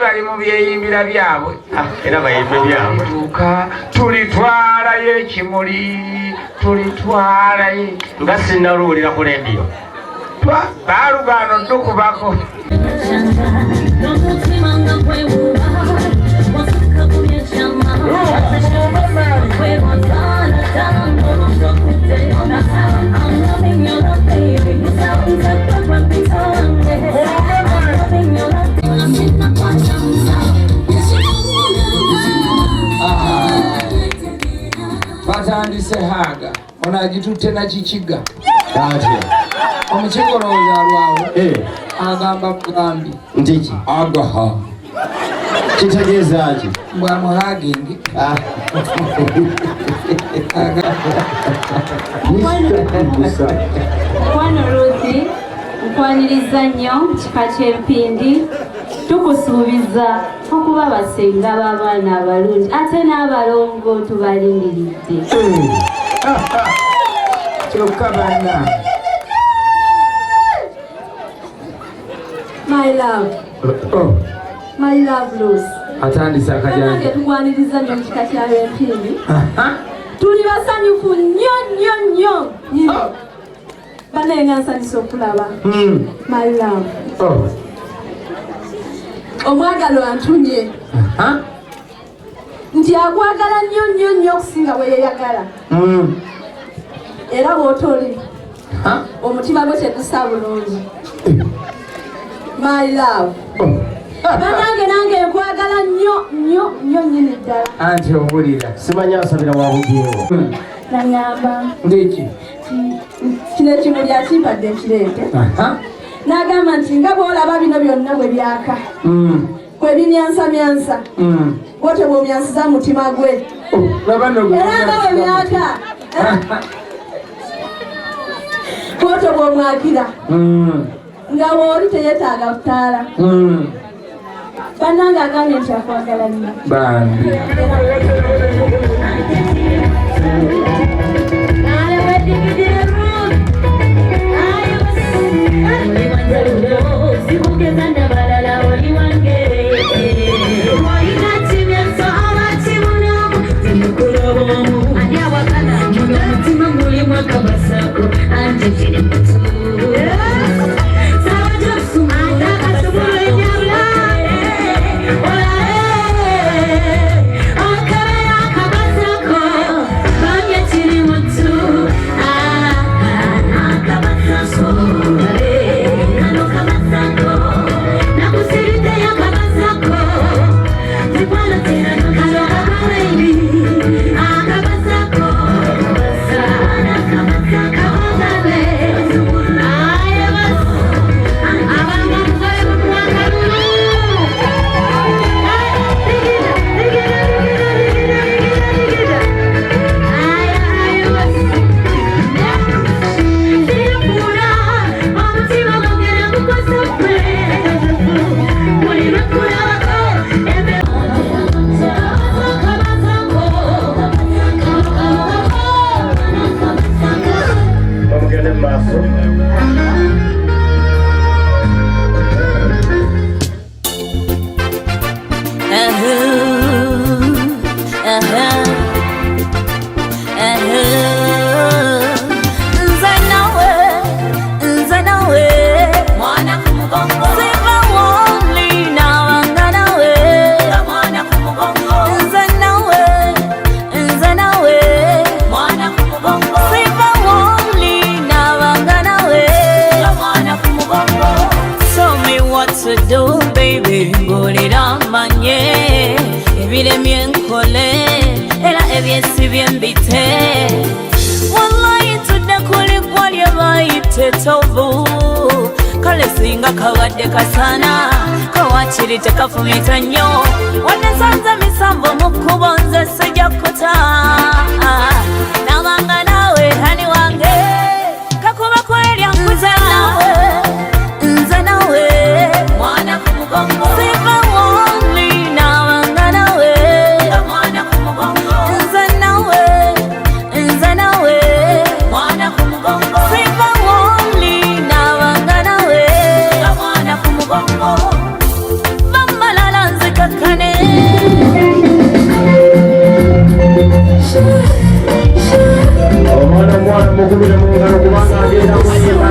bali mu byeyimbira byabwe era bayimbe byabwe tulitwalayo ekimuli tulitwalayo nga sinnaluwulira ku lediyo baalugano tukubako batandise haga ona agitutte na kikiga omukiga olowooza alwawo agamba mugambi ndiki agaha kitegeeza ki bwamuhagingi Mukwano Ruthi nkwaniriza nnyo kika ky'empindi tukusuubiza okuba abasenga b'abaana abalungi ate n'abalongo tubalindiridde kyokka banna my love Ruth atandise akajanja tukwaniriza nnyo kika ky'empindi tuli basanyufu nnyo banaye nga nsanyusa okulaba my love omwagalo antunye nti akwagala nnyo okusinga bwe yeeyagala era bw'otoli omutima gwe tegusa bulungi my love banange nange nkwagala nnyo nnyini ddala anti owulira simanyi asabira wabujeewo nangamba ndiki kino ekimuli akimpadde ekireete n'agamba nti nga bw'olaba bino byonna bwe byaka bwe bimyansamyansa bwotyo bw'omyansiza mutima gwe era nga bwe byaka bwotyo bw'omwakira nga bw'oli teyeetaaga kutaala bannange agambye nti akwagala nnyo bambi Kasana kawachiri tekafumita nnyo wanasanza misambo mukubonze sijja kuta nabanga nawe hani wange kakuba kwelya nkuze nawe nze nawe mwana kumugongo siva wonli nabanga nawe mwana kumugongo nze nawe mwana kumugongo siva wonli nabanga nawe Mama la nzikakane Mwana mukubira mu ngalo kubanga agenda kuyimba.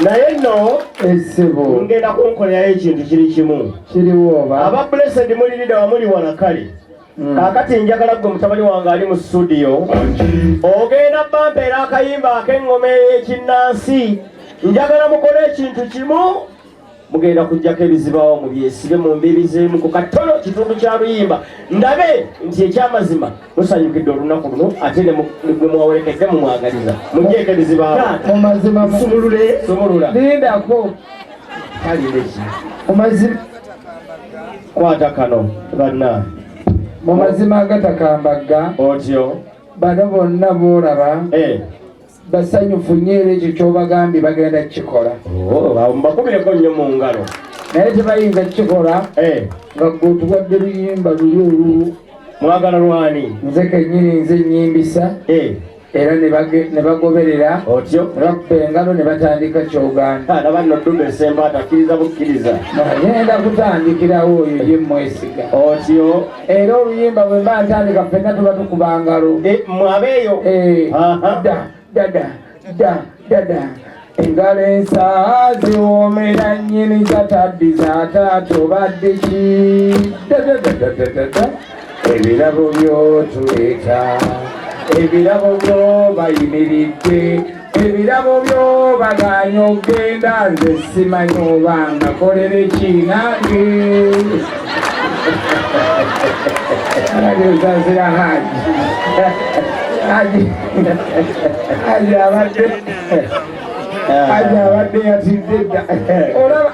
naye no essebo ngenda kunkolerayo ekintu kiri kimu kiriwoba aba blessed mulirida wamuli wanakali kakati njagala gwe mutabani wange ali mu studio ogenda bampeera akayimba ak'engoma ekinnansi njagala mukole ekintu kimu mugenda kujjako ebizibawo mu byesibe mu mbirizeemu ku katono kitundu kya luyimba ndabe nti ekyamazima musanyukidde olunaku luno ate ne gwe mwawerekedde mumwagaliza mugjeeko ebizibawo mu mazima sumulula lindako kalireki Omazima kwata kano banna mu mazima agatakambaga otyo bano bonna boolaba basanyufu nnyo era ekyo kyobagambye bagenda kukikola mbakubireko nnyo mu ngalo naye tebayinza kukikola nga gwe otuwadde luyimba luli olulu mwagala lwani nze kennyini nze nyimbisa era ne bagoberera otyo ne bakuba engalo ne batandika kyoganda laba nno ddumba esemba atakkiriza bukkiriza agenda kutandikirawo oyo ye mwesiga otyo era oluyimba bwe mba ntandika ffenna tuba tukuba ngalo mwabeeyo dada engalo ensaa ziwoomera nnyini zataddiza taata badde ki ebirabo byotuleeta ebirabo byo bayimiridde ebirabo byo baganya okgenda nze simanyi oba ngakolera ekinange ozazira haji abadde yatidde dda olaba